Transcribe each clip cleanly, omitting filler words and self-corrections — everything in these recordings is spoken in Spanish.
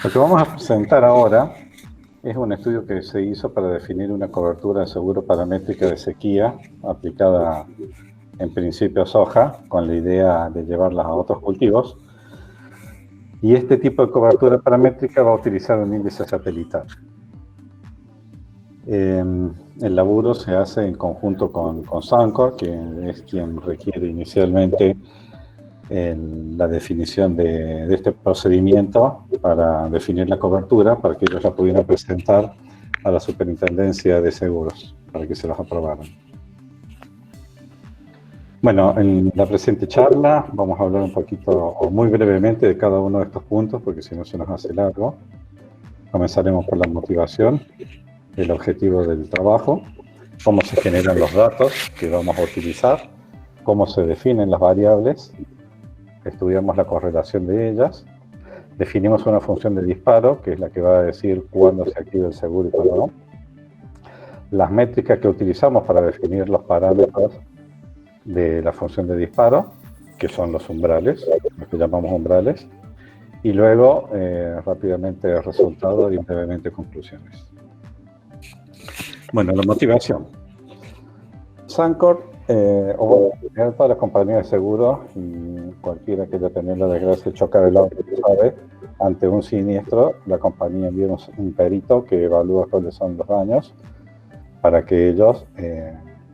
Lo que vamos a presentar ahora es un estudio que se hizo para definir una cobertura de seguro paramétrica de sequía aplicada en principio a soja, con la idea de llevarlas a otros cultivos. Y este tipo de cobertura paramétrica va a utilizar un índice satelital. El laburo se hace en conjunto con Sancor, que es quien requiere inicialmente la definición de este procedimiento para definir la cobertura, para que ellos la pudieran presentar a la Superintendencia de Seguros, para que se los aprobaran. Bueno, en la presente charla vamos a hablar un poquito, o muy brevemente, de cada uno de estos puntos, porque si no se nos hace largo. Comenzaremos por la motivación, el objetivo del trabajo, cómo se generan los datos que vamos a utilizar, cómo se definen las variables, estudiamos la correlación de ellas, definimos una función de disparo, que es la que va a decir cuándo se activa el seguro y cuándo no, las métricas que utilizamos para definir los parámetros de la función de disparo, que son los umbrales, lo que llamamos umbrales, y luego rápidamente el resultado y brevemente conclusiones. Bueno, la motivación. Sancor, o todas las compañías de seguros, y cualquiera que haya tenido la desgracia de chocar el auto, sabe, ante un siniestro, la compañía envía un perito que evalúa cuáles son los daños para que ellos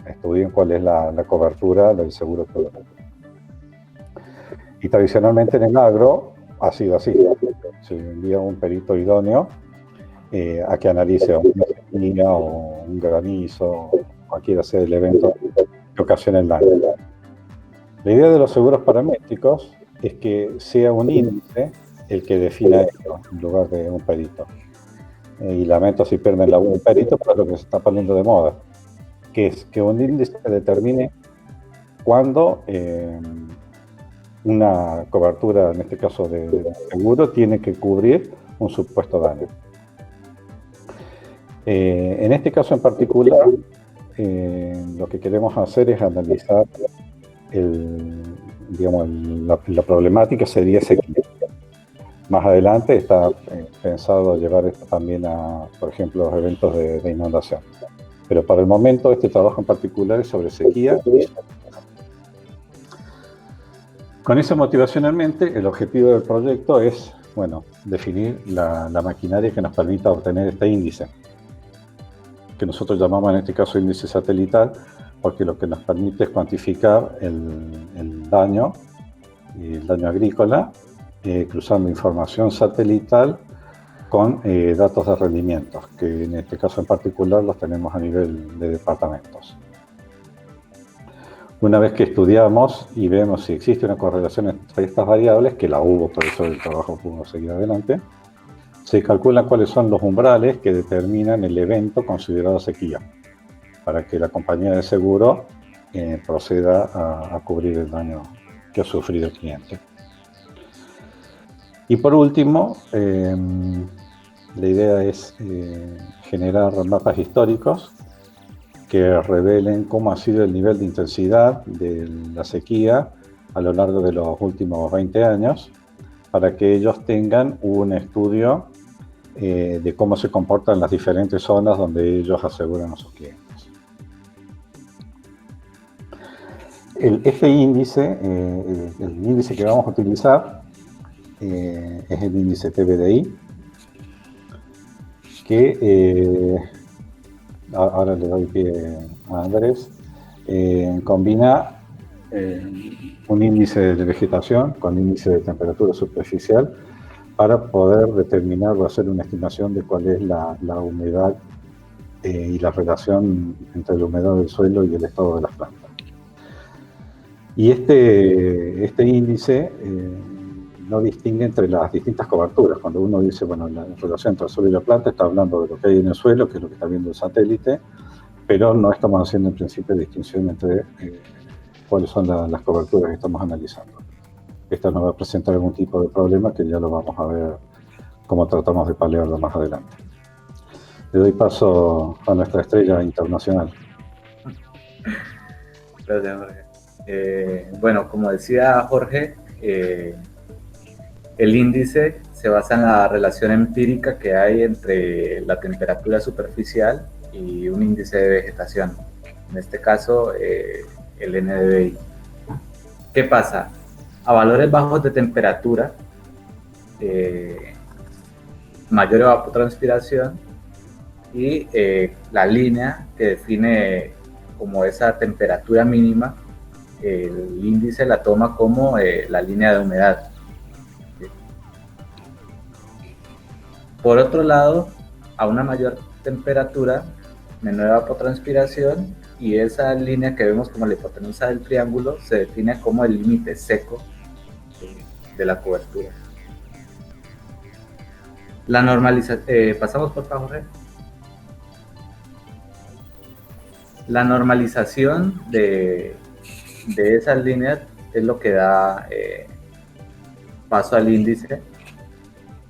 estudien cuál es la cobertura del seguro que dan. Y tradicionalmente en el agro ha sido así. Se envía un perito idóneo a que analice una sequía o un granizo, cualquiera sea el evento que ocasione el daño. La idea de los seguros paramétricos es que sea un índice el que defina esto en lugar de un perito. Y lamento si pierden la un perito, pero es lo que se está poniendo de moda, que es que un índice determine cuándo una cobertura, en este caso de seguro, tiene que cubrir un supuesto daño. En este caso en particular, lo que queremos hacer es analizar la problemática sería sequía. Más adelante está pensado llevar esto también a, por ejemplo, los eventos de inundación. Pero para el momento este trabajo en particular es sobre sequía. Con esa motivación en mente, el objetivo del proyecto es, bueno, definir la maquinaria que nos permita obtener este índice, que nosotros llamamos en este caso índice satelital, porque lo que nos permite es cuantificar el daño agrícola, cruzando información satelital con datos de rendimientos, que en este caso en particular los tenemos a nivel de departamentos. Una vez que estudiamos y vemos si existe una correlación entre estas variables, que la hubo, por eso el trabajo pudo seguir adelante, se calculan cuáles son los umbrales que determinan el evento considerado sequía, para que la compañía de seguro proceda a cubrir el daño que ha sufrido el cliente. Y por último, la idea es generar mapas históricos que revelen cómo ha sido el nivel de intensidad de la sequía a lo largo de los últimos 20 años, para que ellos tengan un estudio de cómo se comportan las diferentes zonas donde ellos aseguran a sus clientes. Este índice, el índice que vamos a utilizar, es el índice TBDI, que ahora le doy pie a Andrés, combina un índice de vegetación con índice de temperatura superficial para poder determinar o hacer una estimación de cuál es la humedad y la relación entre la humedad del suelo y el estado de las plantas. Y este índice no distingue entre las distintas coberturas. Cuando uno dice, bueno, la relación entre el suelo y la planta, está hablando de lo que hay en el suelo, que es lo que está viendo el satélite, pero no estamos haciendo en principio distinción entre cuáles son las coberturas que estamos analizando. Esto nos va a presentar algún tipo de problema que ya lo vamos a ver cómo tratamos de paliarlo más adelante. Le doy paso a nuestra estrella internacional. Gracias, Jorge. Bueno, como decía Jorge, el índice se basa en la relación empírica que hay entre la temperatura superficial y un índice de vegetación, en este caso el NDVI. ¿Qué pasa? A valores bajos de temperatura, mayor evapotranspiración y la línea que define como esa temperatura mínima, el índice la toma como la línea de humedad. Por otro lado, a una mayor temperatura, menor evapotranspiración, y esa línea que vemos como la hipotenusa del triángulo se define como el límite seco de la cobertura. La normalización, pasamos por favor, Jorge. La normalización de esas líneas es lo que da paso al índice.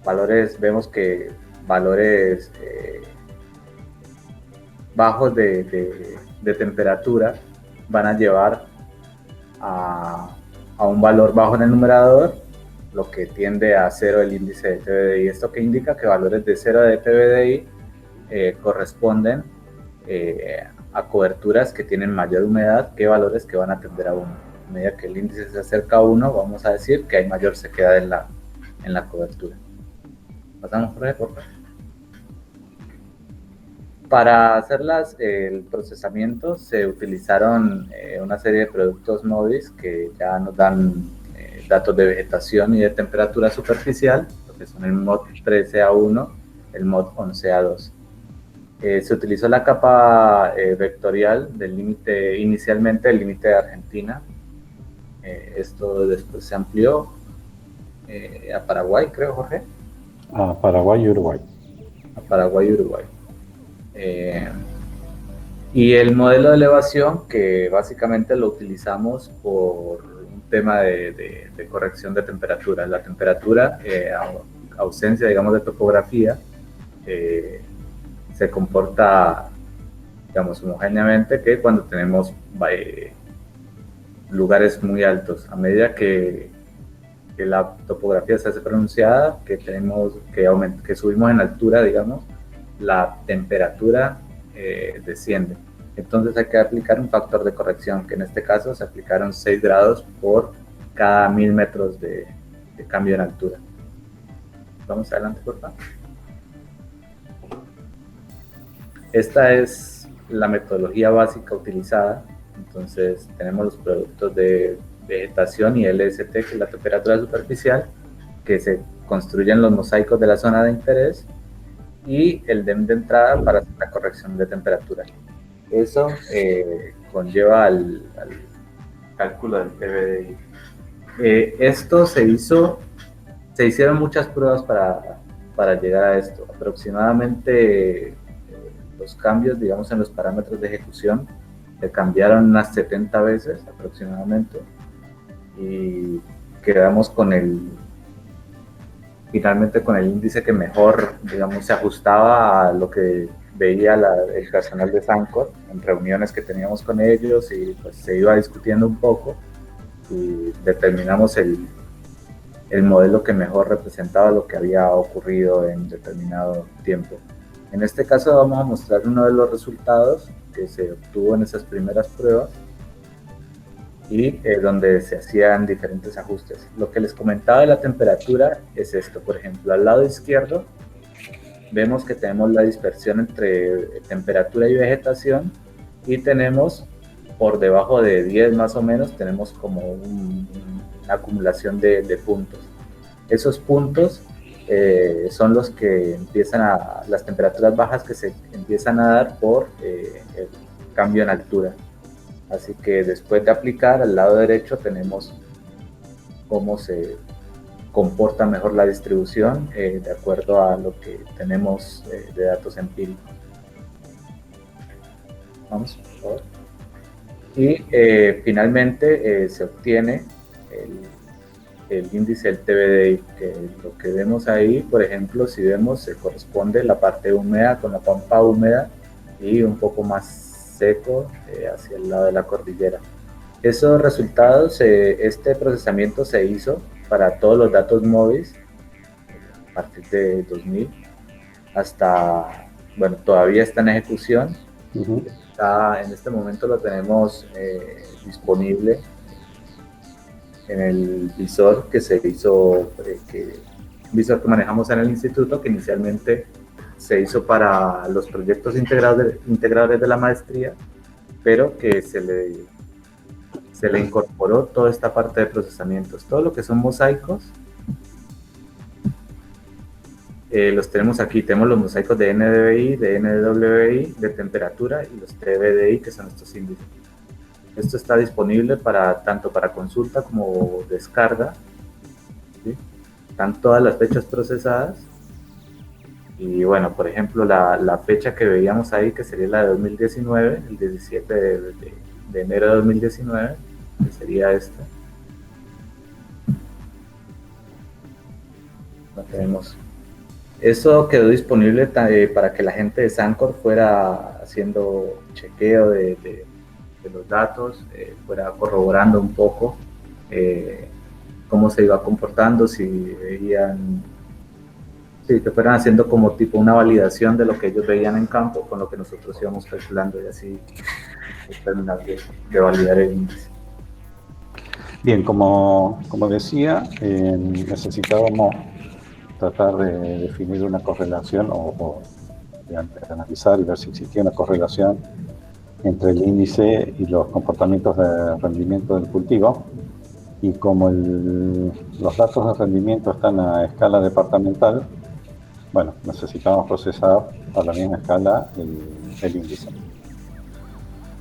Valores, vemos que valores bajos de temperatura van a llevar a un valor bajo en el numerador, lo que tiende a 0 el índice de TBDI. Esto que indica que valores de 0 de TBDI corresponden a coberturas que tienen mayor humedad que valores que van a tender a 1. A medida que el índice se acerca a 1, vamos a decir que hay mayor sequedad en la cobertura. Pasamos por favor. Para hacer el procesamiento se utilizaron una serie de productos MODIS que ya nos dan datos de vegetación y de temperatura superficial, lo que son el MOD 13A1, el MOD 11A2. Se utilizó la capa vectorial del límite, inicialmente el límite de Argentina. Esto después se amplió a Paraguay, creo, Jorge. A Paraguay y Uruguay. A Paraguay y Uruguay. Y el modelo de elevación, que básicamente lo utilizamos por un tema de corrección de temperatura. La temperatura, ausencia, digamos, de topografía, se comporta, digamos, homogéneamente que cuando tenemos lugares muy altos. A medida que la topografía se hace pronunciada, que subimos en altura, digamos, la temperatura desciende. Entonces hay que aplicar un factor de corrección, que en este caso se aplicaron 6 grados por cada 1000 metros de cambio en altura. Vamos adelante, por favor. Esta es la metodología básica utilizada. Entonces tenemos los productos de vegetación y LST, que es la temperatura superficial, que se construyen los mosaicos de la zona de interés, y el DEM de entrada para hacer la corrección de temperatura. Eso conlleva al cálculo del TBDI. Esto se hicieron muchas pruebas para llegar a esto. Aproximadamente los cambios, digamos, en los parámetros de ejecución se cambiaron unas 70 veces aproximadamente, y quedamos finalmente con el índice que mejor, digamos, se ajustaba a lo que veía el personal de Sancor en reuniones que teníamos con ellos, y pues se iba discutiendo un poco y determinamos el modelo que mejor representaba lo que había ocurrido en determinado tiempo. En este caso vamos a mostrar uno de los resultados que se obtuvo en esas primeras pruebas, y donde se hacían diferentes ajustes. Lo que les comentaba de la temperatura es esto. Por ejemplo, al lado izquierdo vemos que tenemos la dispersión entre temperatura y vegetación, y tenemos por debajo de 10 más o menos, tenemos como una acumulación de puntos. Esos puntos son los que las temperaturas bajas que se empiezan a dar por el cambio en altura. Así que después de aplicar, al lado derecho tenemos cómo se comporta mejor la distribución de acuerdo a lo que tenemos de datos empíricos. Vamos, por favor. Y finalmente se obtiene el índice del TBDI, que lo que vemos ahí, por ejemplo, si vemos, se corresponde la parte húmeda con la pampa húmeda y un poco más seco hacia el lado de la cordillera. Esos resultados, este procesamiento se hizo para todos los datos MODIS partir de 2000 hasta, bueno, todavía está en ejecución. En este momento lo tenemos disponible en el visor que se hizo, visor que manejamos en el instituto, que inicialmente se hizo para los proyectos integradores de la maestría, pero que se le incorporó toda esta parte de procesamientos. Todo lo que son mosaicos, los tenemos aquí. Tenemos los mosaicos de NDVI, de NWI, de temperatura, y los TBDI, que son estos índices. Esto está disponible tanto para consulta como descarga, ¿sí? Están todas las fechas procesadas. Y bueno, por ejemplo, la fecha que veíamos ahí, que sería la de 2019, el 17 de enero de 2019, que sería esta. Lo tenemos. Eso quedó disponible para que la gente de Sancor fuera haciendo chequeo de los datos, fuera corroborando un poco cómo se iba comportando, si veían, sí, que fueran haciendo como tipo una validación de lo que ellos veían en campo con lo que nosotros íbamos calculando, y así terminar de validar el índice. Bien, como decía, necesitábamos tratar de definir una correlación o de analizar y ver si existía una correlación entre el índice y los comportamientos de rendimiento del cultivo. Y como los datos de rendimiento están a escala departamental, bueno, necesitamos procesar a la misma escala el índice.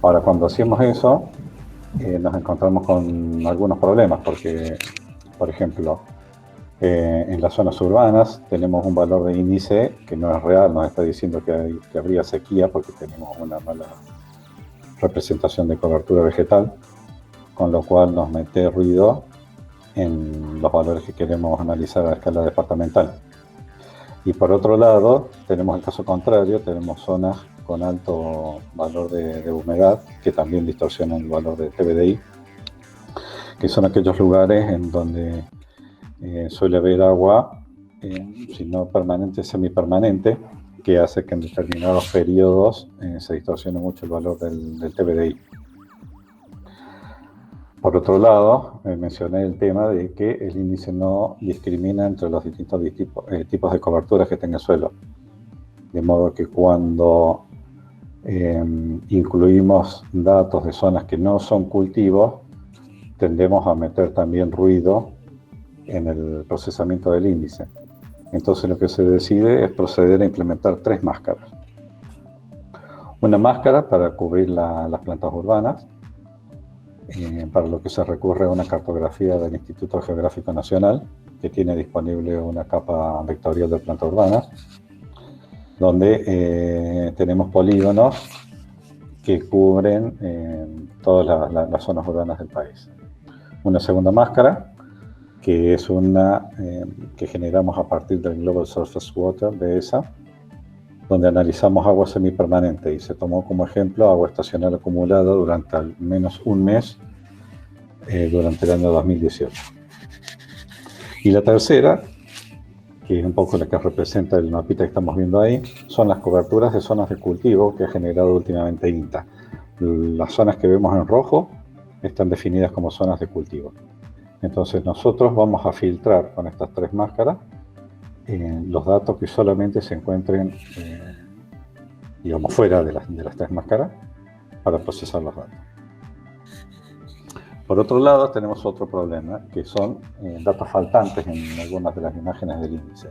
Ahora, cuando hacemos eso, nos encontramos con algunos problemas, porque, por ejemplo, en las zonas urbanas tenemos un valor de índice que no es real, nos está diciendo que habría sequía porque tenemos una mala representación de cobertura vegetal, con lo cual nos mete ruido en los valores que queremos analizar a escala departamental. Y por otro lado, tenemos el caso contrario, tenemos zonas con alto valor de humedad, que también distorsionan el valor de TBDI, que son aquellos lugares en donde suele haber agua, si no permanente, semipermanente, que hace que en determinados periodos se distorsione mucho el valor del TBDI. Por otro lado, mencioné el tema de que el índice no discrimina entre los distintos tipos de coberturas que tenga el suelo. De modo que cuando incluimos datos de zonas que no son cultivos, tendemos a meter también ruido en el procesamiento del índice. Entonces lo que se decide es proceder a implementar 3 máscaras. Una máscara para cubrir las plantas urbanas, para lo que se recurre a una cartografía del Instituto Geográfico Nacional, que tiene disponible una capa vectorial de plantas urbanas, donde tenemos polígonos que cubren todas las zonas urbanas del país. Una segunda máscara, que es una que generamos a partir del Global Surface Water de ESA, donde analizamos agua semipermanente y se tomó como ejemplo agua estacional acumulada durante al menos un mes durante el año 2018. Y la tercera, que es un poco la que representa el mapita que estamos viendo ahí, son las coberturas de zonas de cultivo que ha generado últimamente INTA. Las zonas que vemos en rojo están definidas como zonas de cultivo. Entonces nosotros vamos a filtrar con estas 3 máscaras los datos que solamente se encuentren, digamos, fuera de las 3 máscaras para procesar los datos. Por otro lado, tenemos otro problema, que son datos faltantes en algunas de las imágenes del índice.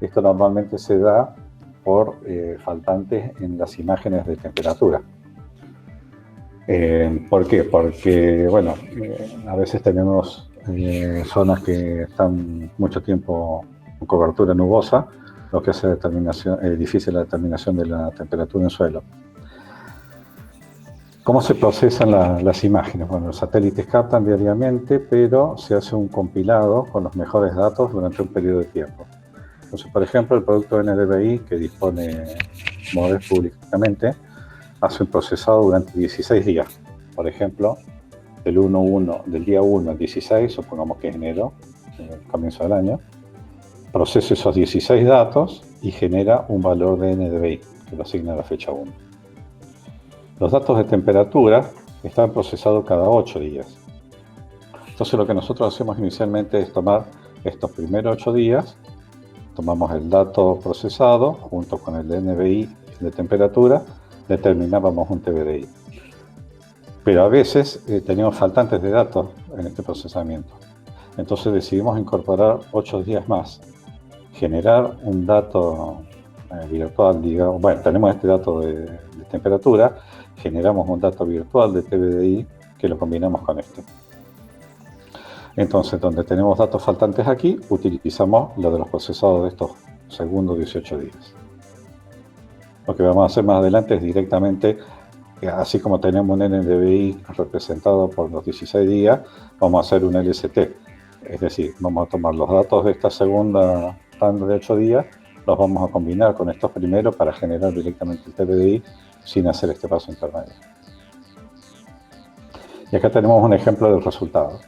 Esto normalmente se da por faltantes en las imágenes de temperatura. ¿Por qué? Porque, bueno, a veces tenemos zonas que están mucho tiempo con cobertura nubosa, lo que hace difícil la determinación de la temperatura en suelo. ¿Cómo se procesan las imágenes? Bueno, los satélites captan diariamente, pero se hace un compilado con los mejores datos durante un periodo de tiempo. Entonces, por ejemplo, el producto NDVI, que dispone MODES públicamente, hace un procesado durante 16 días. Por ejemplo, del día 1 al 16, supongamos que es enero, el comienzo del año, procesa esos 16 datos y genera un valor de NDVI, que lo asigna a la fecha 1. Los datos de temperatura están procesados cada 8 días. Entonces lo que nosotros hacemos inicialmente es tomar estos primeros 8 días, tomamos el dato procesado junto con el NVI de temperatura, determinábamos un TBDI. Pero a veces teníamos faltantes de datos en este procesamiento. Entonces decidimos incorporar 8 días más, generar un dato virtual, digamos. Bueno, tenemos este dato de temperatura, generamos un dato virtual de TBDI que lo combinamos con este. Entonces, donde tenemos datos faltantes aquí, utilizamos lo de los procesados de estos segundos 18 días. Lo que vamos a hacer más adelante es directamente, así como tenemos un NDVI representado por los 16 días, vamos a hacer un LST. Es decir, vamos a tomar los datos de esta segunda tanda de 8 días, los vamos a combinar con estos primeros para generar directamente el TBDI sin hacer este paso intermedio. Y acá tenemos un ejemplo del resultado.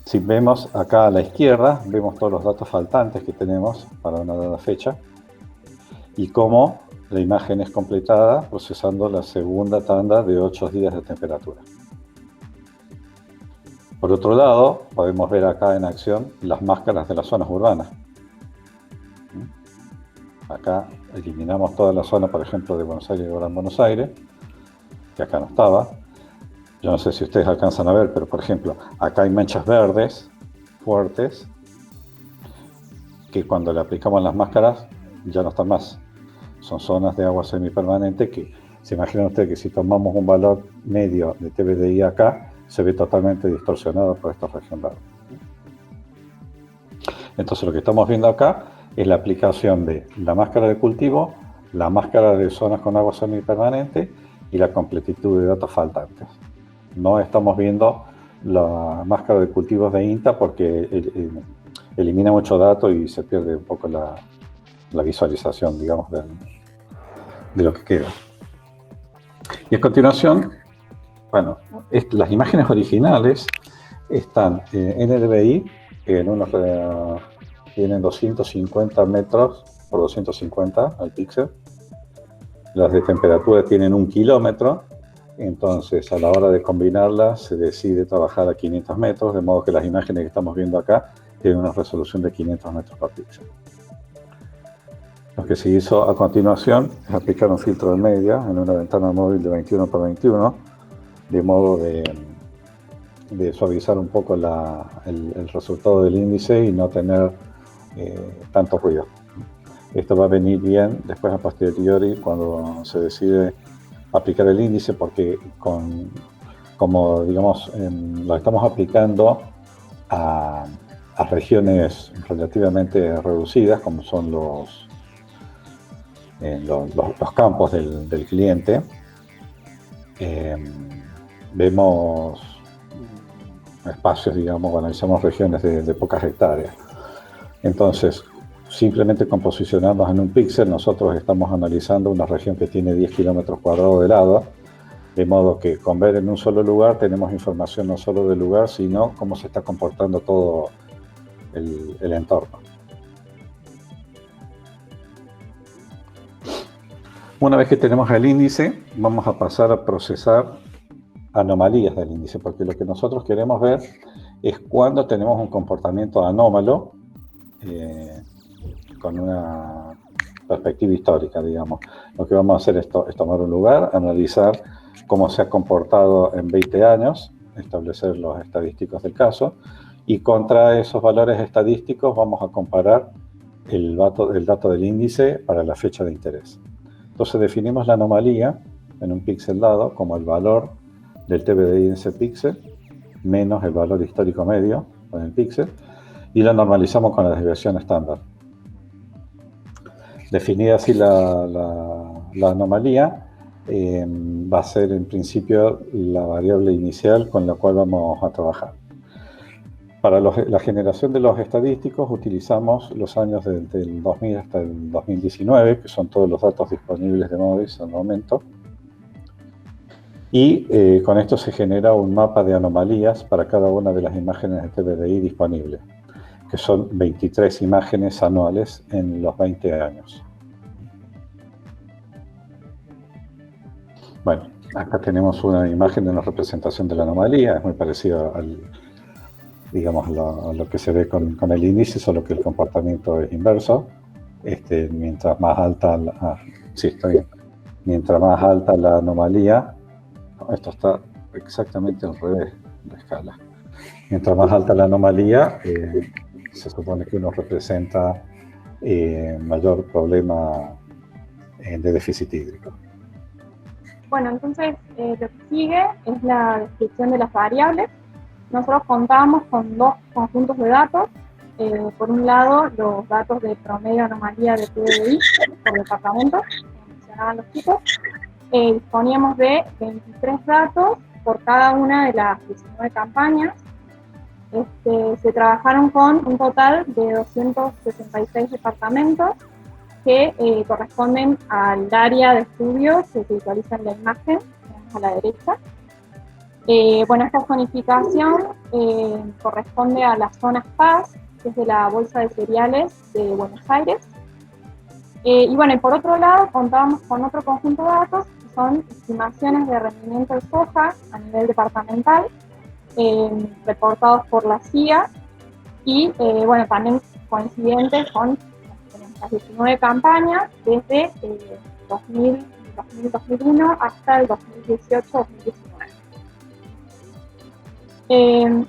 Si vemos acá a la izquierda, vemos todos los datos faltantes que tenemos para una dada fecha y cómo la imagen es completada procesando la segunda tanda de 8 días de temperatura. Por otro lado, podemos ver acá en acción las máscaras de las zonas urbanas. Acá eliminamos toda la zona, por ejemplo, de Buenos Aires y Gran Buenos Aires, que acá no estaba. Yo no sé si ustedes alcanzan a ver, pero por ejemplo, acá hay manchas verdes fuertes que cuando le aplicamos las máscaras ya no están más. Son zonas de agua semipermanente que se imaginan ustedes que si tomamos un valor medio de TBDI acá, se ve totalmente distorsionado por esta región verde. Entonces lo que estamos viendo acá es la aplicación de la máscara de cultivo, la máscara de zonas con agua semipermanente y la completitud de datos faltantes. No estamos viendo la máscara de cultivos de INTA porque elimina mucho dato y se pierde un poco la visualización, digamos, de lo que queda. Y a continuación, bueno, las imágenes originales están en NDVI, tienen 250 metros por 250 al píxel. Las de temperatura tienen 1 kilómetro. Entonces, a la hora de combinarlas, se decide trabajar a 500 metros, de modo que las imágenes que estamos viendo acá tienen una resolución de 500 metros por píxel. Lo que se hizo a continuación es aplicar un filtro de media en una ventana móvil de 21 por 21, de modo de suavizar un poco el resultado del índice y no tener tanto ruido. Esto va a venir bien después a posteriori cuando se decide aplicar el índice, porque como digamos lo estamos aplicando a regiones relativamente reducidas, como son los campos del cliente, vemos espacios, digamos, analizamos regiones de pocas hectáreas. Entonces, simplemente con posicionarnos en un píxel, nosotros estamos analizando una región que tiene 10 kilómetros cuadrados de lado, de modo que con ver en un solo lugar tenemos información no solo del lugar, sino cómo se está comportando todo el entorno. Una vez que tenemos el índice, vamos a pasar a procesar anomalías del índice, porque lo que nosotros queremos ver es cuando tenemos un comportamiento anómalo con una perspectiva histórica, digamos. Lo que vamos a hacer es tomar un lugar, analizar cómo se ha comportado en 20 años, establecer los estadísticos del caso, y contra esos valores estadísticos vamos a comparar el dato del índice para la fecha de interés. Entonces definimos la anomalía en un píxel dado como el valor del TBDI en ese píxel menos el valor histórico medio en el píxel y la normalizamos con la desviación estándar. Definida así la anomalía, va a ser en principio la variable inicial con la cual vamos a trabajar. Para la generación de los estadísticos utilizamos los años del 2000 hasta el 2019, que son todos los datos disponibles de Modis al momento. Y con esto se genera un mapa de anomalías para cada una de las imágenes de TBDI disponibles. que son 23 imágenes anuales en los 20 años. Bueno, acá tenemos una imagen de una representación de la anomalía, es muy parecido al, digamos, a lo que se ve con el índice, solo que el comportamiento es inverso. Mientras más alta mientras más alta la anomalía, esto está exactamente al revés de la escala. Mientras más alta la anomalía, se supone que uno representa mayor problema de déficit hídrico. Bueno, entonces lo que sigue es la descripción de las variables. Nosotros contábamos con dos conjuntos de datos. Por un lado, los datos de promedio anomalía de PDI por departamento, como mencionaban los chicos. Disponíamos de 23 datos por cada una de las 19 campañas. Se trabajaron con un total de 266 departamentos que corresponden al área de estudio que se visualiza en la imagen, a la derecha. Bueno, esta zonificación corresponde a las zonas PAS, que es de la Bolsa de Cereales de Buenos Aires. Y bueno, y por otro lado, contábamos con otro conjunto de datos, que son estimaciones de rendimiento de soja a nivel departamental, reportados por la CIA, y bueno, también coincidentes con las 19 campañas desde 2001 hasta el 2018-2019.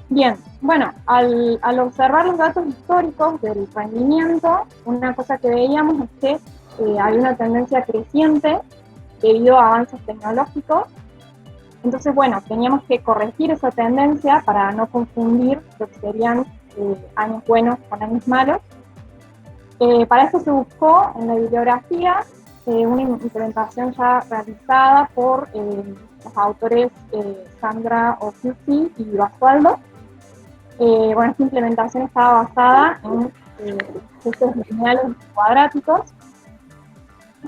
Bien, bueno, al observar los datos históricos del rendimiento, una cosa que veíamos es que hay una tendencia creciente debido a avances tecnológicos. Entonces, bueno, teníamos que corregir esa tendencia para no confundir lo que serían años buenos con años malos. Para eso se buscó en la bibliografía una implementación ya realizada por los autores Sandra O'Keefe y Basualdo. Bueno, esta implementación estaba basada en ajustes lineales cuadráticos.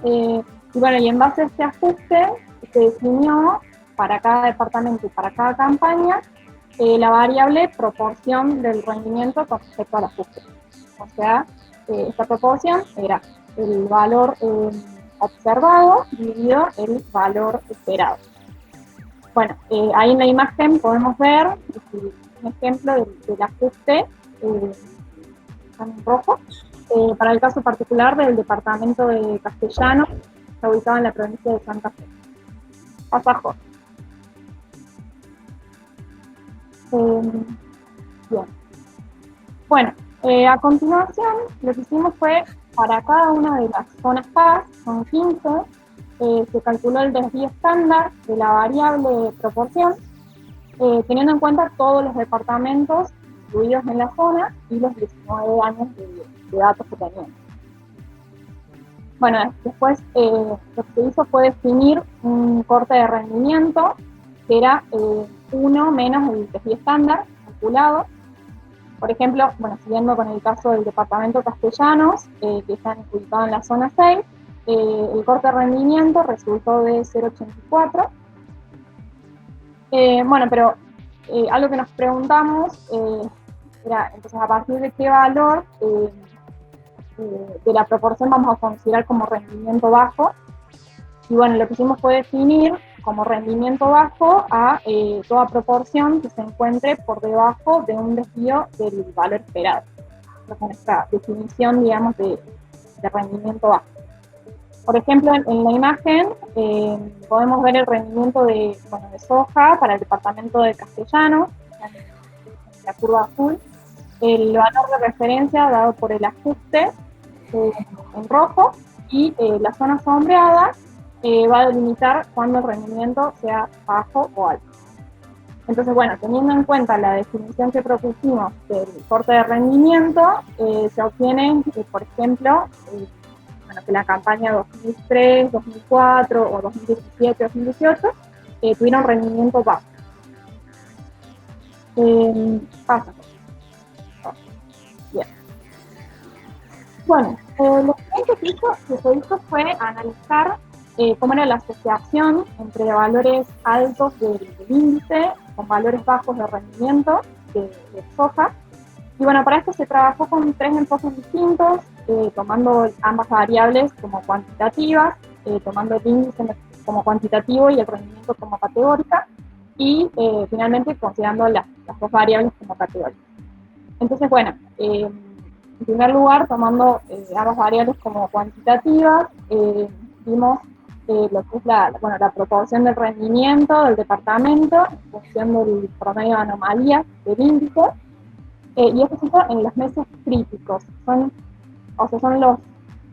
Y bueno, y en base a este ajuste se definió para cada departamento y para cada campaña la variable proporción del rendimiento con respecto al ajuste. O sea, esta proporción era el valor observado dividido el valor esperado. Bueno, ahí en la imagen podemos ver un ejemplo del ajuste en rojo para el caso particular del departamento de Castellano, que está ubicado en la provincia de Santa Fe. Pasa Jorge. Bien. Bueno, a continuación lo que hicimos fue, para cada una de las zonas PAS, son 15, se calculó el desvío estándar de la variable proporción, teniendo en cuenta todos los departamentos incluidos en la zona y los 19 años de datos que tenían. Bueno, después lo que se hizo fue definir un corte de rendimiento que era 1 menos el desvío estándar calculado. Por ejemplo, bueno, siguiendo con el caso del departamento Castellanos, que están ubicados en la zona 6, el corte de rendimiento resultó de 0,84. Bueno, pero algo que nos preguntamos era, entonces, ¿a partir de qué valor de la proporción vamos a considerar como rendimiento bajo? Y bueno, lo que hicimos fue definir como rendimiento bajo a toda proporción que se encuentre por debajo de un desvío del valor esperado. Con esta definición, digamos, de rendimiento bajo. Por ejemplo, en la imagen podemos ver el rendimiento de soja para el departamento de Castellano, en la curva azul. El valor de referencia dado por el ajuste en rojo, y la zona sombreada va a delimitar cuando el rendimiento sea bajo o alto. Entonces, bueno, teniendo en cuenta la definición que propusimos del corte de rendimiento, se obtiene, por ejemplo, que la campaña 2003, 2004 o 2017, 2018 tuvieron rendimiento bajo. Pasa. Bien. Bueno, lo siguiente que se hizo fue analizar cómo era la asociación entre valores altos del índice con valores bajos de rendimiento de soja. Y bueno, para esto se trabajó con 3 enfoques distintos, tomando ambas variables como cuantitativas, tomando el índice como cuantitativo y el rendimiento como categórica, y finalmente considerando las 2 variables como categóricas. Entonces, bueno, en primer lugar, tomando ambas variables como cuantitativas, vimos lo que es la proporción del rendimiento del departamento en función del promedio de anomalías del índice, y esto se hizo en los meses críticos. Son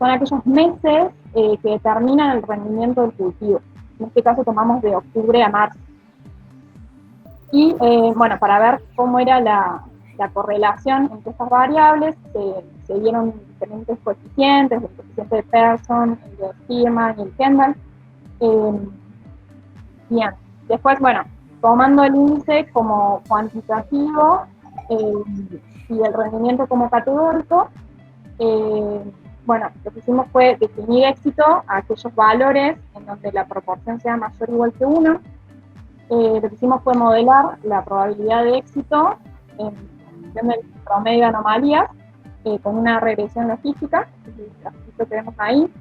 aquellos meses que determinan el rendimiento del cultivo. En este caso tomamos de octubre a marzo. Y bueno, para ver cómo era la correlación entre estas variables, se dieron diferentes coeficientes, el coeficiente de Pearson, el de Spearman y el Kendall. Bien, después, bueno, tomando el índice como cuantitativo y el rendimiento como categórico, bueno, lo que hicimos fue definir éxito a aquellos valores en donde la proporción sea mayor o igual que 1. Lo que hicimos fue modelar la probabilidad de éxito en función del promedio de anomalías con una regresión logística, el gráfico que vemos ahí.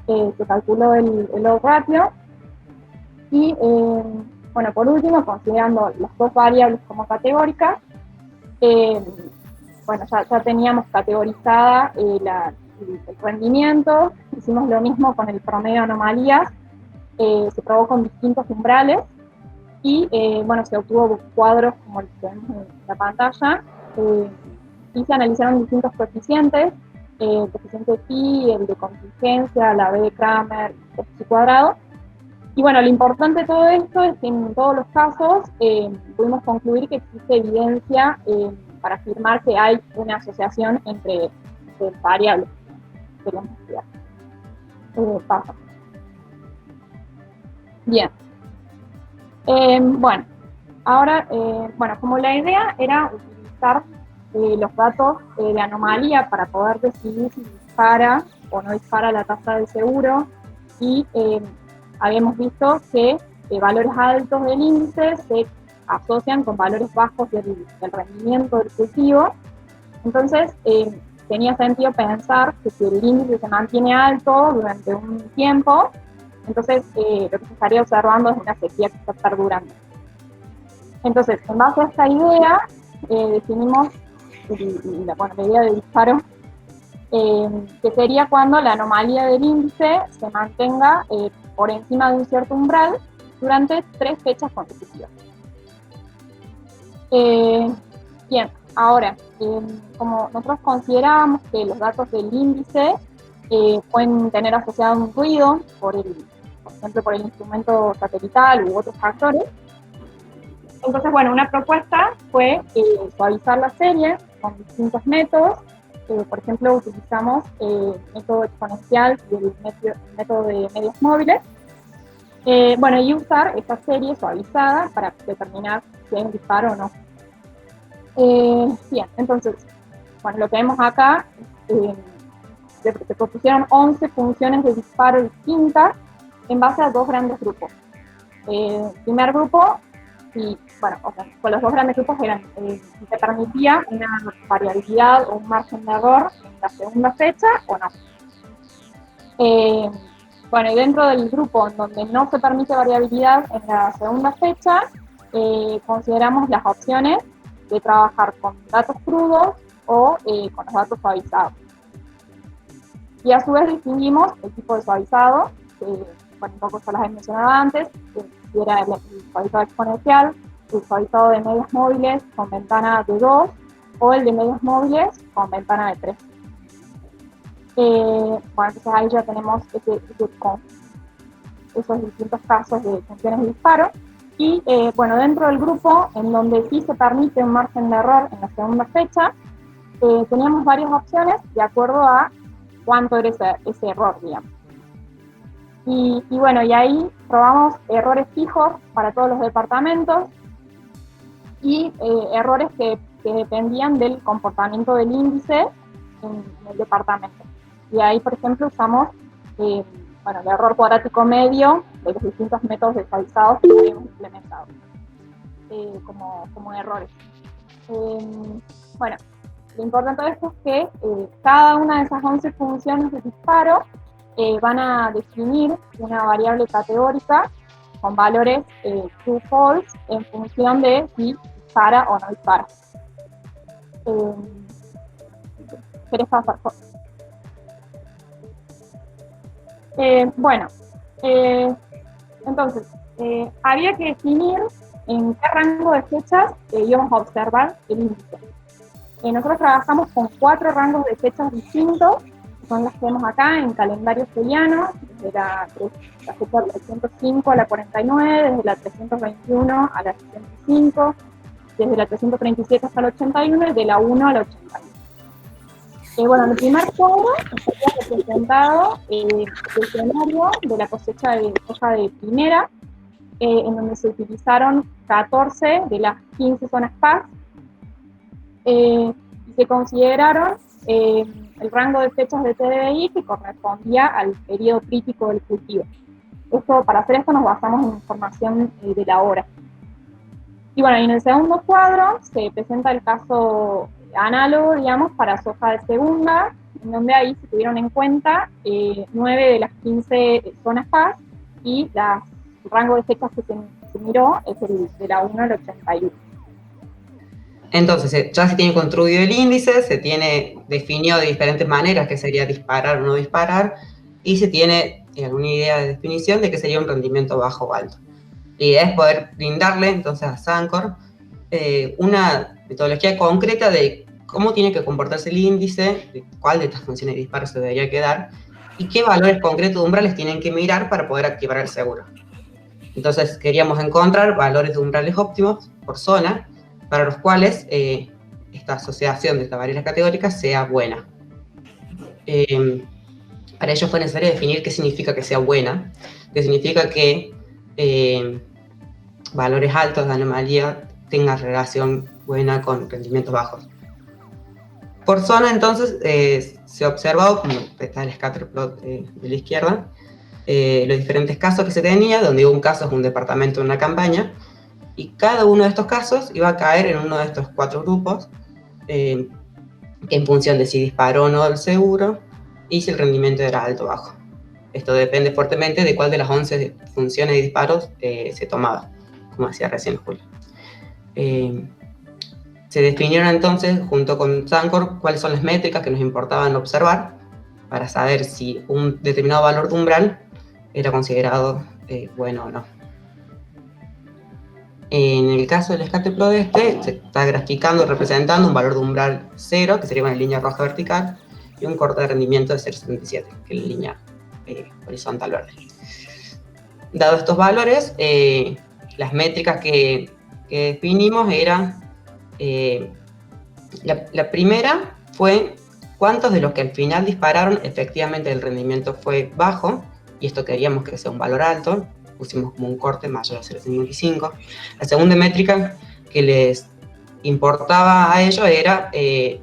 Se calculó el odds ratio y, bueno, por último, considerando las 2 variables como categóricas, bueno, ya teníamos categorizada el rendimiento. Hicimos lo mismo con el promedio de anomalías, se probó con distintos umbrales y, bueno, se obtuvo cuadros como el que vemos en la pantalla, y se analizaron distintos coeficientes, el coeficiente phi, el de contingencia, la B de Kramer, el phi cuadrado. Y bueno, lo importante de todo esto es que en todos los casos pudimos concluir que existe evidencia para afirmar que hay una asociación entre variables. Queríamos estudiar. Pasa. Bien. Bueno, ahora, bueno, como la idea era utilizar los datos de anomalía para poder decidir si dispara o no dispara la tasa de seguro, y habíamos visto que valores altos del índice se asocian con valores bajos del rendimiento del cultivo. Entonces, tenía sentido pensar que si el índice se mantiene alto durante un tiempo, entonces lo que se estaría observando es una sequía que está perdurando. Entonces, en base a esta idea, definimos la idea de disparo, que sería cuando la anomalía del índice se mantenga por encima de un cierto umbral durante 3 fechas consecutivas. Bien, ahora, como nosotros consideramos que los datos del índice pueden tener asociado un ruido, por ejemplo, por el instrumento satelital u otros factores. Entonces, bueno, una propuesta fue suavizar la serie con distintos métodos. Por ejemplo, utilizamos el método exponencial y el método de medios móviles. Bueno, y usar esta serie suavizada para determinar si hay un disparo o no. Bien, entonces, bueno, lo que vemos acá, se propusieron 11 funciones de disparo distintas en base a 2 grandes grupos. El primer grupo, y bueno, con los 2 grandes grupos eran si se permitía una variabilidad o un margen de error en la segunda fecha o no. Bueno, y dentro del grupo en donde no se permite variabilidad en la segunda fecha, consideramos las opciones de trabajar con datos crudos o con los datos suavizados. Y a su vez distinguimos el tipo de suavizado, que bueno, un poco ya las he mencionado antes, que era el suavizado exponencial, el suavizado de medios móviles con ventana de 2 o el de medios móviles con ventana de 3. Bueno, entonces ahí ya tenemos esos distintos casos de funciones de disparo. Y bueno, dentro del grupo en donde sí se permite un margen de error en la segunda fecha, teníamos varias opciones de acuerdo a cuánto era ese error, digamos. Y bueno, y ahí probamos errores fijos para todos los departamentos y errores que dependían del comportamiento del índice en el departamento. Y ahí, por ejemplo, usamos bueno, el error cuadrático medio de los distintos métodos de suavizados que habíamos implementado como errores. Bueno, lo importante de esto es que cada una de esas 11 funciones de disparo van a definir una variable categórica con valores true false en función de si dispara o no dispara. ¿Querés pasar? Bueno, entonces, había que definir en qué rango de fechas íbamos a observar el índice. Nosotros trabajamos con 4 rangos de fechas distintos, que son las que vemos acá en calendario juliano, desde la fecha 305 a la 49, desde la 321 a la 65, desde la 337 hasta la 81 y de la 1 a la 81. Bueno, en el primer cuadro estaría representado el escenario de la cosecha de soja de primera, en donde se utilizaron 14 de las 15 zonas PAS, y se consideraron el rango de fechas de TDI que correspondía al periodo crítico del cultivo. Para hacer esto nos basamos en información de la hora. Y bueno, en el segundo cuadro se presenta el caso análogo, digamos, para soja de segunda, en donde ahí se tuvieron en cuenta 9 de las 15 zonas PAS, y el rango de fechas que se miró es el de la 1 al 81. Entonces, ya se tiene construido el índice, se tiene definido de diferentes maneras que sería disparar o no disparar, y se tiene alguna idea de definición de que sería un rendimiento bajo o alto. La idea es poder brindarle entonces a Sancor una metodología concreta de cómo tiene que comportarse el índice, de cuál de estas funciones de disparo se debería quedar, y qué valores concretos de umbrales tienen que mirar para poder activar el seguro. Entonces queríamos encontrar valores de umbrales óptimos por zona, para los cuales esta asociación de estas variables categóricas sea buena. Para ello fue necesario definir qué significa que sea buena, que significa que valores altos de anomalía tengan relación buena con rendimientos bajos. Por zona, entonces, se ha observado, como está el scatterplot de la izquierda, los diferentes casos que se tenía, donde un caso es un departamento de una campaña, y cada uno de estos casos iba a caer en uno de estos 4 grupos, en función de si disparó o no el seguro, y si el rendimiento era alto o bajo. Esto depende fuertemente de cuál de las 11 funciones de disparos se tomaba, como decía recién Julio. Se definieron entonces, junto con Sancor, cuáles son las métricas que nos importaban observar para saber si un determinado valor de umbral era considerado bueno o no. En el caso del scatterplot se está graficando, representando un valor de umbral 0, que sería una línea roja vertical, y un corte de rendimiento de 0,77, que es la línea horizontal verde. Dado estos valores, las métricas que definimos eran, la primera fue cuántos de los que al final dispararon efectivamente el rendimiento fue bajo, y esto queríamos que sea un valor alto, pusimos como un corte mayor a 0,55. La segunda métrica que les importaba a ellos era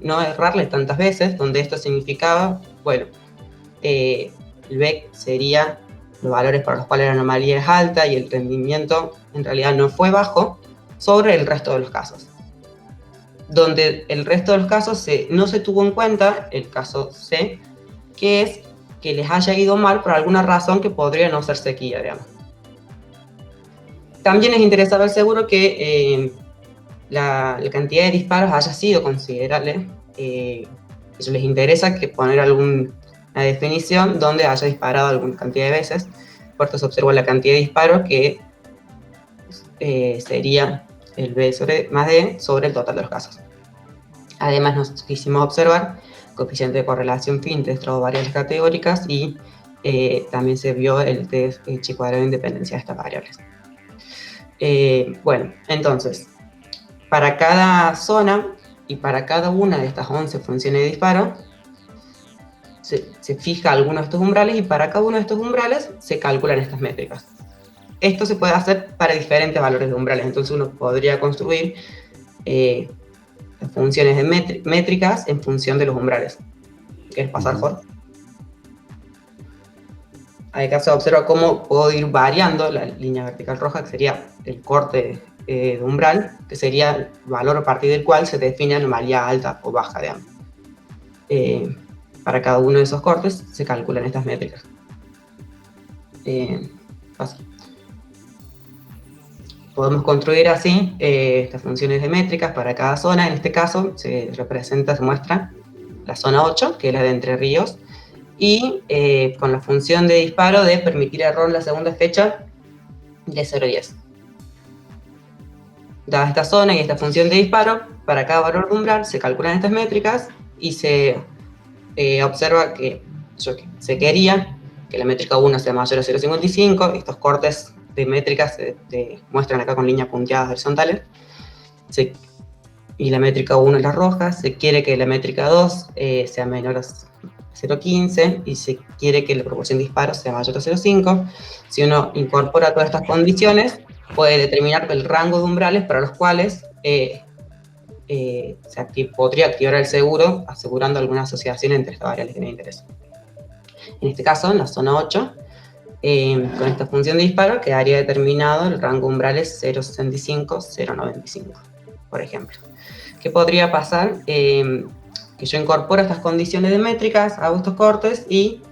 no errarle tantas veces, donde esto significaba, bueno, el VEC sería los valores para los cuales la anomalía es alta y el rendimiento en realidad no fue bajo, sobre el resto de los casos. Donde el resto de los casos no se tuvo en cuenta, el caso C, que es que les haya ido mal por alguna razón que podría no ser sequía, digamos. También les interesaba el seguro que la cantidad de disparos haya sido considerable. Eso les interesa que poner alguna definición donde haya disparado alguna cantidad de veces. Por esto se observa la cantidad de disparos que sería el B más D sobre el total de los casos. Además nos quisimos observar coeficiente de correlación fin, test de variables categóricas, y también se vio el test chi-cuadrado de independencia de estas variables. Bueno, entonces, para cada zona y para cada una de estas 11 funciones de disparo, se fija alguno de estos umbrales, y para cada uno de estos umbrales se calculan estas métricas. Esto se puede hacer para diferentes valores de umbrales, entonces uno podría construir las funciones de métricas en función de los umbrales. ¿Quieres pasar, Jorge? Acá se observa cómo puedo ir variando la línea vertical roja, que sería el corte de umbral, que sería el valor a partir del cual se define anomalía alta o baja, digamos. Para cada uno de esos cortes se calculan estas métricas. Fácil. Podemos construir así estas funciones de métricas para cada zona. En este caso se muestra la zona 8, que es la de Entre Ríos, y con la función de disparo de permitir error en la segunda fecha de 0 a 10. Dada esta zona y esta función de disparo, para cada valor de umbral se calculan estas métricas y se observa que se quería que la métrica 1 sea mayor a 0,55. Estos cortes de métricas se muestran acá con líneas punteadas horizontales. Y la métrica 1 es la roja. Se quiere que la métrica 2 sea menor a 0,15 y se quiere que la proporción de disparo sea mayor a 0,5. Si uno incorpora todas estas condiciones, puede determinar el rango de umbrales para los cuales podría activar el seguro, asegurando alguna asociación entre estas variables que me interesan. En este caso, en la zona 8, con esta función de disparo quedaría determinado el rango umbrales 0,65, 0,95, por ejemplo. ¿Qué podría pasar? Que yo incorporo estas condiciones de métricas, hago estos cortes y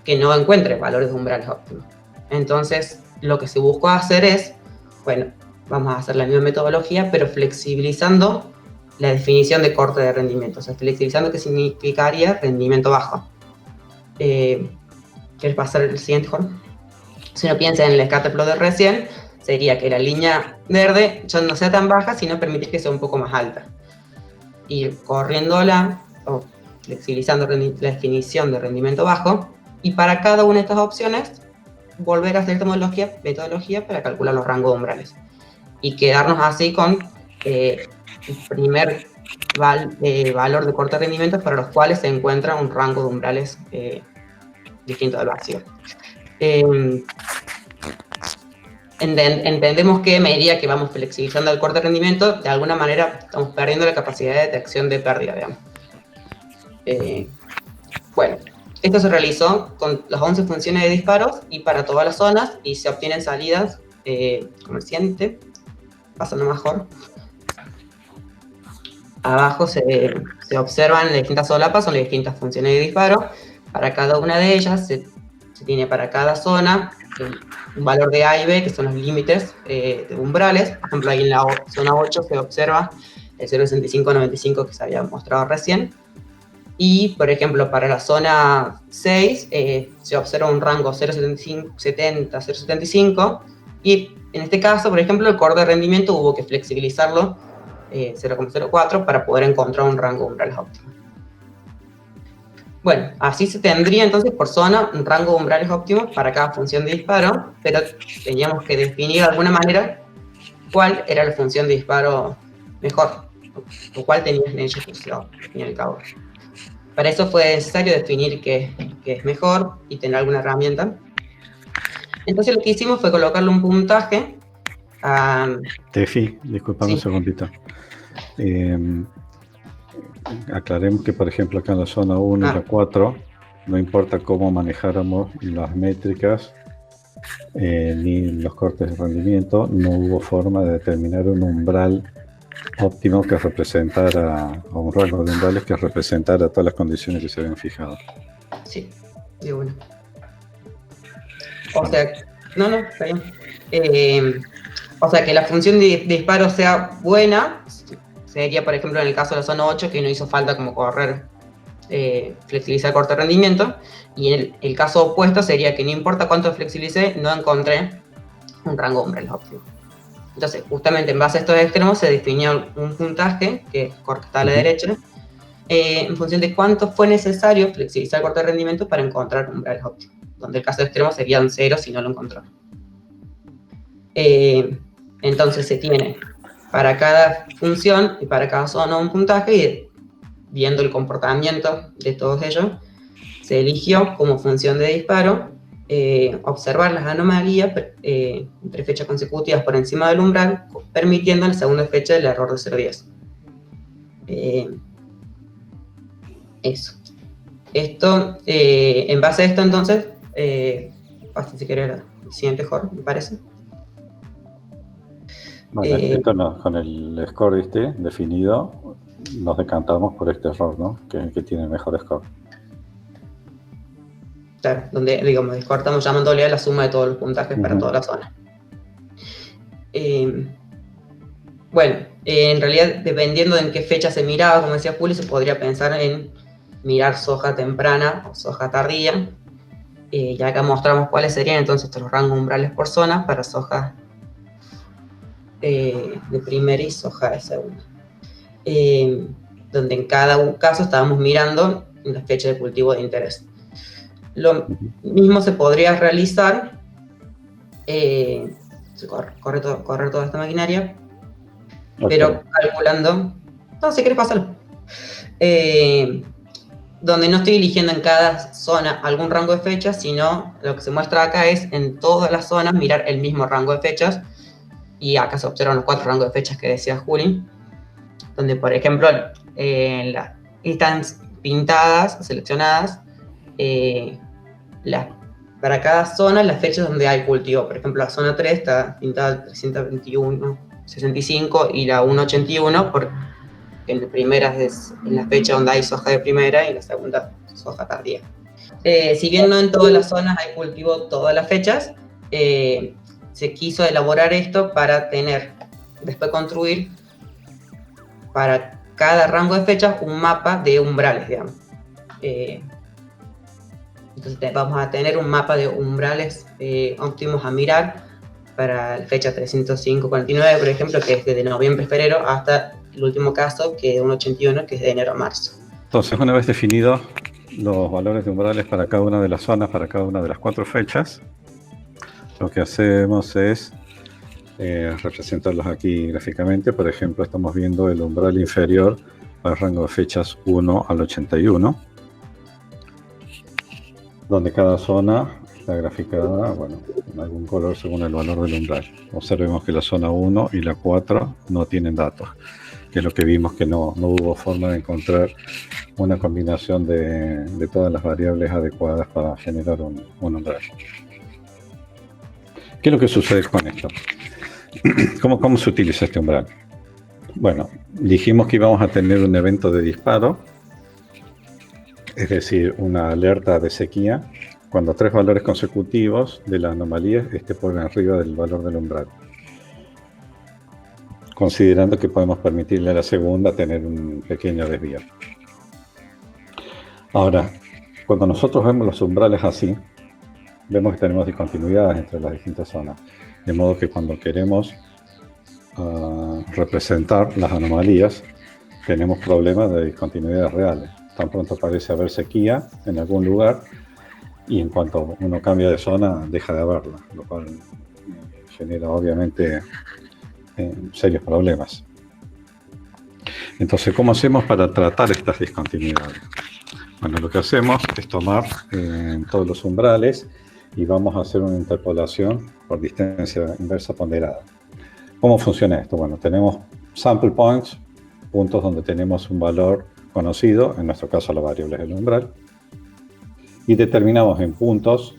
que no encuentre valores de umbrales óptimos. Entonces, lo que se buscó hacer es, bueno, vamos a hacer la misma metodología, pero flexibilizando la definición de corte de rendimiento. O sea, flexibilizando, ¿qué significaría? Rendimiento bajo. ¿Quieres pasar el siguiente, Jorge? Si uno piensa en el scatter de recién, sería que la línea verde ya no sea tan baja, sino permitir que sea un poco más alta. Y corriéndola, o flexibilizando la definición de rendimiento bajo, y para cada una de estas opciones, volver a hacer esta metodología para calcular los rangos de umbrales. Y quedarnos así con el primer valor de corte de rendimiento para los cuales se encuentra un rango de umbrales distinto del vacío. Entendemos que a medida que vamos flexibilizando el corte de rendimiento, de alguna manera estamos perdiendo la capacidad de detección de pérdida, digamos. Bueno, esto se realizó con las 11 funciones de disparos y para todas las zonas, y se obtienen salidas como el siguiente. Pasando mejor. Abajo se observan las distintas solapas, son las distintas funciones de disparo. Para cada una de ellas se tiene para cada zona un valor de A y B, que son los límites de umbrales. Por ejemplo, ahí en la zona 8 se observa el 0,65-95 que se había mostrado recién. Y, por ejemplo, para la zona 6 se observa un rango 0,70-0,75. Y en este caso, por ejemplo, el corte de rendimiento hubo que flexibilizarlo 0,04 para poder encontrar un rango de umbrales óptimo. Bueno, así se tendría entonces por zona un rango de umbrales óptimos para cada función de disparo, pero teníamos que definir de alguna manera cuál era la función de disparo mejor, o cuál tenías en ella función, al fin y al cabo. Para eso fue necesario definir qué es mejor y tener alguna herramienta. Entonces lo que hicimos fue colocarle un puntaje a... Tefi, disculpame un segundito. Aclaremos que, por ejemplo, acá en la zona 1 y la 4, no importa cómo manejáramos las métricas ni los cortes de rendimiento, no hubo forma de determinar un umbral óptimo que representara, o un rango de umbrales que representara todas las condiciones que se habían fijado. Sí, de bueno. O sea, está bien. O sea, que la función de disparo sea buena, sería, por ejemplo, en el caso de la zona 8, que no hizo falta como correr, flexibilizar corte de rendimiento, y en el caso opuesto sería que no importa cuánto flexibilicé, no encontré un rango de umbrales óptimo. Entonces, justamente en base a estos extremos se definió un puntaje, que está a la derecha, en función de cuánto fue necesario flexibilizar el corte de rendimiento para encontrar umbrales óptimos, donde el caso extremo serían 0 si no lo encontró. Entonces se tiene para cada función y para cada zona un puntaje, y viendo el comportamiento de todos ellos, se eligió como función de disparo observar las anomalías entre fechas consecutivas por encima del umbral, permitiendo en la segunda fecha el error de 0,10. Eso. Esto, en base a esto, entonces, si querés, el siguiente, Jorge, me parece. Bueno, esto no, con el score definido, nos decantamos por este error, ¿no? Que tiene mejor score. Claro, donde, digamos, score estamos llamándole a la suma de todos los puntajes para toda la zona. Bueno, en realidad, dependiendo de en qué fecha se miraba, como decía Juli, se podría pensar en mirar soja temprana o soja tardía. Y acá mostramos cuáles serían entonces los rangos umbrales por zona para soja de primera y soja de segunda. Donde en cada caso estábamos mirando la fecha de cultivo de interés. Lo mismo se podría realizar, correr toda esta maquinaria, pero calculando, no, si querés pasarlo, donde no estoy eligiendo en cada zona algún rango de fechas, sino lo que se muestra acá es en todas las zonas mirar el mismo rango de fechas, y acá se observan los 4 rangos de fechas que decía Juli, donde por ejemplo están pintadas, seleccionadas, para cada zona las fechas donde hay cultivo. Por ejemplo, la zona 3 está pintada 321, 65 y la 181, porque en la primera es la fecha donde hay soja de primera y en la segunda soja tardía. Si bien no en todas las zonas hay cultivo todas las fechas, se quiso elaborar esto para después construir para cada rango de fechas un mapa de umbrales, digamos. Entonces vamos a tener un mapa de umbrales óptimos a mirar para la fecha 305.49, por ejemplo, que es desde noviembre a febrero, hasta el último caso, que es 1.81, que es de enero a marzo. Entonces, una vez definidos los valores de umbrales para cada una de las zonas, para cada una de las 4 fechas, lo que hacemos es representarlos aquí gráficamente. Por ejemplo, estamos viendo el umbral inferior para el rango de fechas 1 al 81, donde cada zona está graficada, bueno, en algún color según el valor del umbral. Observemos que la zona 1 y la 4 no tienen datos, que es lo que vimos, que no hubo forma de encontrar una combinación de todas las variables adecuadas para generar un umbral. ¿Qué es lo que sucede con esto? ¿Cómo se utiliza este umbral? Bueno, dijimos que íbamos a tener un evento de disparo, es decir, una alerta de sequía, cuando 3 valores consecutivos de la anomalía esté por arriba del valor del umbral. Considerando que podemos permitirle a la segunda tener un pequeño desvío. Ahora, cuando nosotros vemos los umbrales así, vemos que tenemos discontinuidades entre las distintas zonas. De modo que cuando queremos representar las anomalías, tenemos problemas de discontinuidades reales. Tan pronto parece haber sequía en algún lugar, y en cuanto uno cambia de zona, deja de haberla, lo cual genera obviamente serios problemas. Entonces, ¿cómo hacemos para tratar estas discontinuidades? Bueno, lo que hacemos es tomar todos los umbrales y vamos a hacer una interpolación por distancia inversa ponderada. ¿Cómo funciona esto? Bueno, tenemos sample points, puntos donde tenemos un valor conocido, en nuestro caso la variable es el umbral, y determinamos en puntos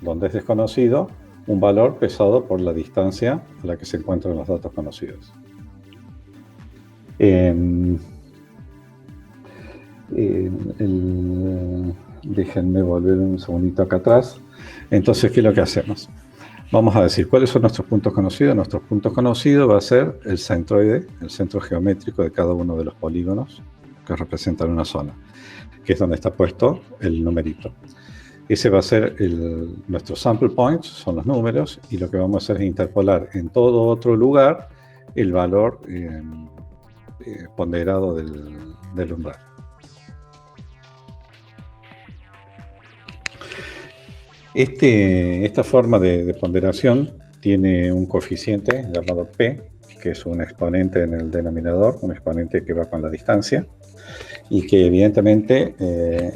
donde es desconocido un valor pesado por la distancia a la que se encuentran los datos conocidos. Déjenme volver un segundito acá atrás. Entonces, ¿qué es lo que hacemos? Vamos a decir cuáles son nuestros puntos conocidos. Nuestros puntos conocidos va a ser el centroide, el centro geométrico de cada uno de los polígonos que representan una zona, que es donde está puesto el numerito. Ese va a ser nuestro sample points, son los números, y lo que vamos a hacer es interpolar en todo otro lugar el valor ponderado del umbral. Esta forma de ponderación tiene un coeficiente llamado P, que es un exponente en el denominador, un exponente que va con la distancia, y que evidentemente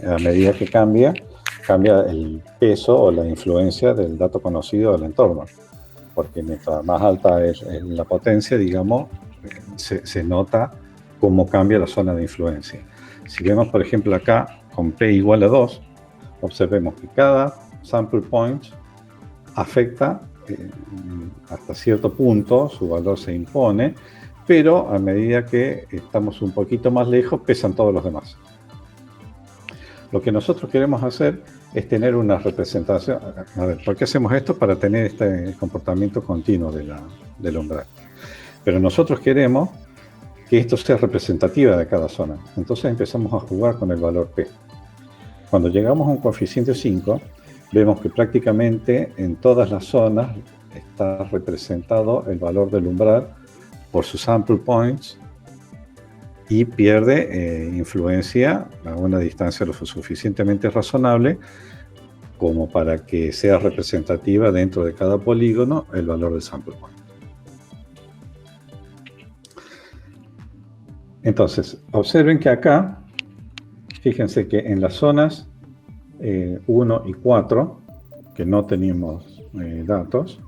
a medida que cambia el peso o la influencia del dato conocido del entorno, porque mientras más alta es la potencia, digamos, se nota cómo cambia la zona de influencia. Si vemos, por ejemplo, acá con P igual a 2, observemos que cada sample point afecta hasta cierto punto su valor se impone, pero a medida que estamos un poquito más lejos, pesan todos los demás. Lo que nosotros queremos hacer es tener una representación. A ver, ¿por qué hacemos esto? Para tener este comportamiento continuo del umbral. Pero nosotros queremos que esto sea representativa de cada zona. Entonces empezamos a jugar con el valor P. Cuando llegamos a un coeficiente 5, vemos que prácticamente en todas las zonas está representado el valor del umbral por sus sample points y pierde influencia a una distancia lo suficientemente razonable como para que sea representativa dentro de cada polígono el valor del sample point. Entonces, observen que acá, fíjense que en las zonas 1 y 4, que no teníamos datos,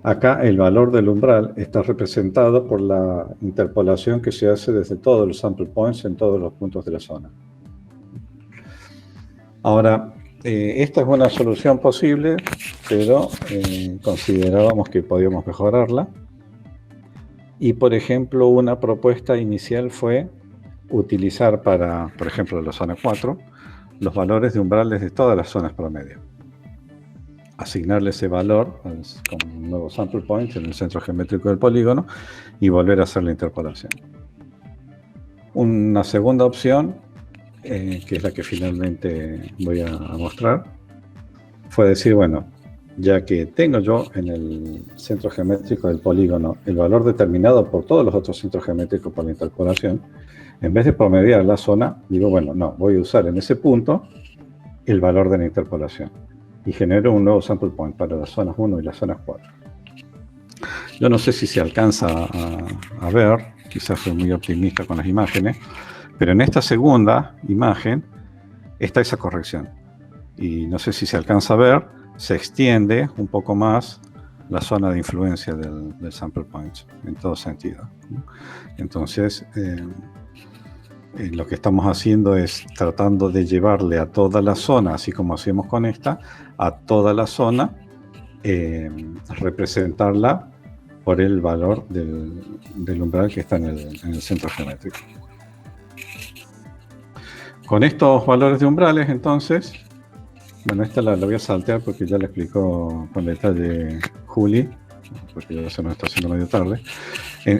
acá el valor del umbral está representado por la interpolación que se hace desde todos los sample points en todos los puntos de la zona. Ahora, esta es una solución posible, pero considerábamos que podíamos mejorarla. Y, por ejemplo, una propuesta inicial fue utilizar para, por ejemplo, la zona 4, los valores de umbrales de todas las zonas promedio. Asignarle ese valor con un nuevo sample point en el centro geométrico del polígono y volver a hacer la interpolación. Una segunda opción, que es la que finalmente voy a mostrar, fue decir, bueno, ya que tengo yo en el centro geométrico del polígono el valor determinado por todos los otros centros geométricos por la interpolación, en vez de promediar la zona, digo, bueno, no, voy a usar en ese punto el valor de la interpolación y genero un nuevo sample point para las zonas 1 y las zonas 4. Yo no sé si se alcanza a ver, quizás soy muy optimista con las imágenes, pero en esta segunda imagen está esa corrección. Y no sé si se alcanza a ver, se extiende un poco más la zona de influencia del sample point en todo sentido. Entonces, lo que estamos haciendo es tratando de llevarle a toda la zona, así como hacemos con esta, a toda la zona, representarla por el valor del umbral que está en el centro geométrico. Con estos valores de umbrales, entonces, bueno, esta la voy a saltear porque ya la explicó con detalle Juli, porque ya se nos está haciendo medio tarde.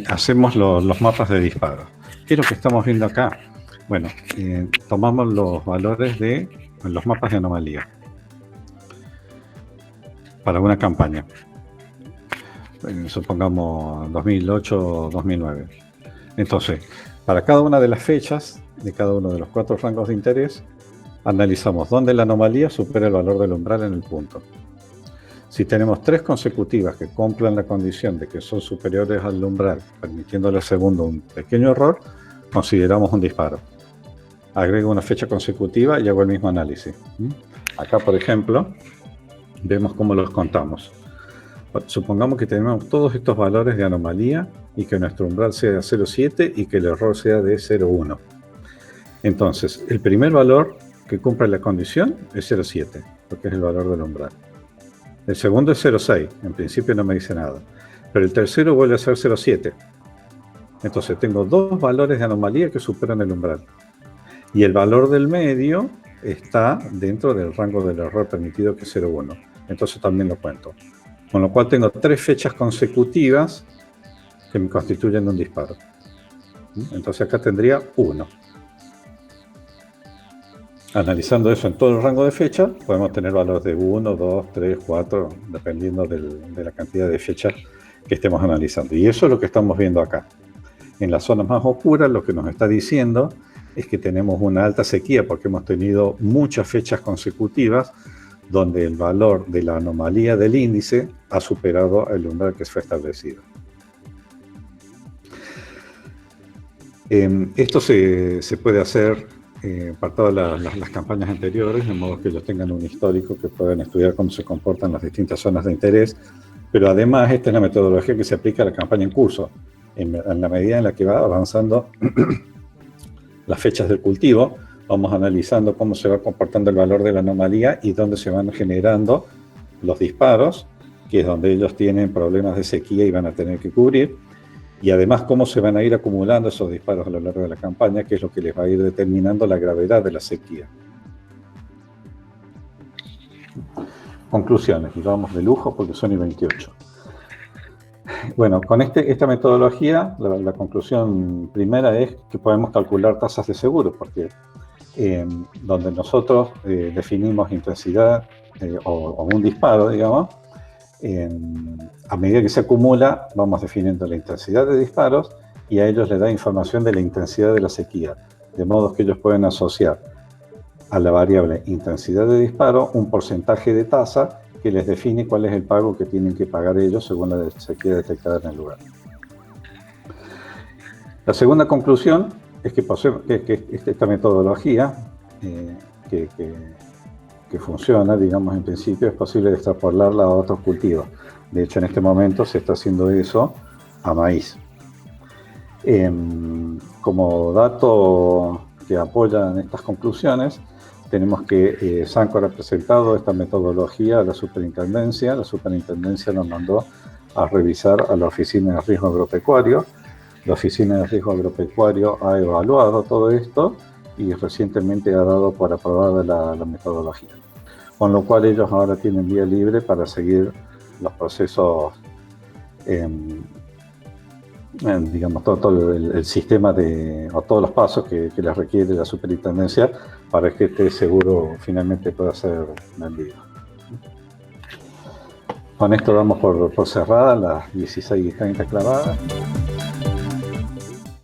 Hacemos los mapas de disparo. ¿Qué es lo que estamos viendo acá? Bueno, tomamos los valores de los mapas de anomalía para una campaña. Supongamos 2008 o 2009. Entonces, para cada una de las fechas de cada uno de los 4 rangos de interés, analizamos dónde la anomalía supera el valor del umbral en el punto. Si tenemos 3 consecutivas que cumplan la condición de que son superiores al umbral, permitiéndole al segundo un pequeño error, consideramos un disparo. Agrego una fecha consecutiva y hago el mismo análisis. Acá, por ejemplo, vemos cómo los contamos. Supongamos que tenemos todos estos valores de anomalía y que nuestro umbral sea de 0,7 y que el error sea de 0,1. Entonces, el primer valor que cumple la condición es 0,7, porque es el valor del umbral. El segundo es 0,6, en principio no me dice nada. Pero el tercero vuelve a ser 0,7. Entonces tengo 2 valores de anomalía que superan el umbral. Y el valor del medio está dentro del rango del error permitido, que es 0,1. Entonces también lo cuento. Con lo cual tengo 3 fechas consecutivas que me constituyen un disparo. Entonces acá tendría 1. Analizando eso en todo el rango de fecha, podemos tener valores de 1, 2, 3, 4, dependiendo de la cantidad de fechas que estemos analizando. Y eso es lo que estamos viendo acá. En las zonas más oscuras, lo que nos está diciendo es que tenemos una alta sequía porque hemos tenido muchas fechas consecutivas donde el valor de la anomalía del índice ha superado el umbral que fue establecido. Esto se puede hacer para todas las campañas anteriores, de modo que ellos tengan un histórico que puedan estudiar cómo se comportan las distintas zonas de interés, pero además esta es la metodología que se aplica a la campaña en curso. En la medida en la que va avanzando las fechas del cultivo, vamos analizando cómo se va comportando el valor de la anomalía y dónde se van generando los disparos que es donde ellos tienen problemas de sequía y van a tener que cubrir, y además cómo se van a ir acumulando esos disparos a lo largo de la campaña, que es lo que les va a ir determinando la gravedad de la sequía. Conclusiones, y vamos de lujo porque son y 28. Bueno, con esta metodología, la conclusión primera es que podemos calcular tasas de seguro, porque donde nosotros definimos intensidad o un disparo, digamos, a medida que se acumula, vamos definiendo la intensidad de disparos y a ellos les da información de la intensidad de la sequía, de modo que ellos pueden asociar a la variable intensidad de disparo un porcentaje de tasa que les define cuál es el pago que tienen que pagar ellos según la sequía detectada en el lugar. La segunda conclusión es que esta metodología que funciona, digamos, en principio es posible extrapolarla a otros cultivos. De hecho, en este momento se está haciendo eso a maíz. Como dato que apoyan estas conclusiones, tenemos que Sancor ha presentado esta metodología a la superintendencia. La superintendencia nos mandó a revisar a la Oficina de Riesgo Agropecuario. La Oficina de Riesgo Agropecuario ha evaluado todo esto y recientemente ha dado por aprobada la metodología. Con lo cual ellos ahora tienen vía libre para seguir los procesos, digamos, todo el sistema o todos los pasos que les requiere la superintendencia para que este seguro finalmente pueda ser vendido. Con esto damos por cerrada las 16:30 clavadas.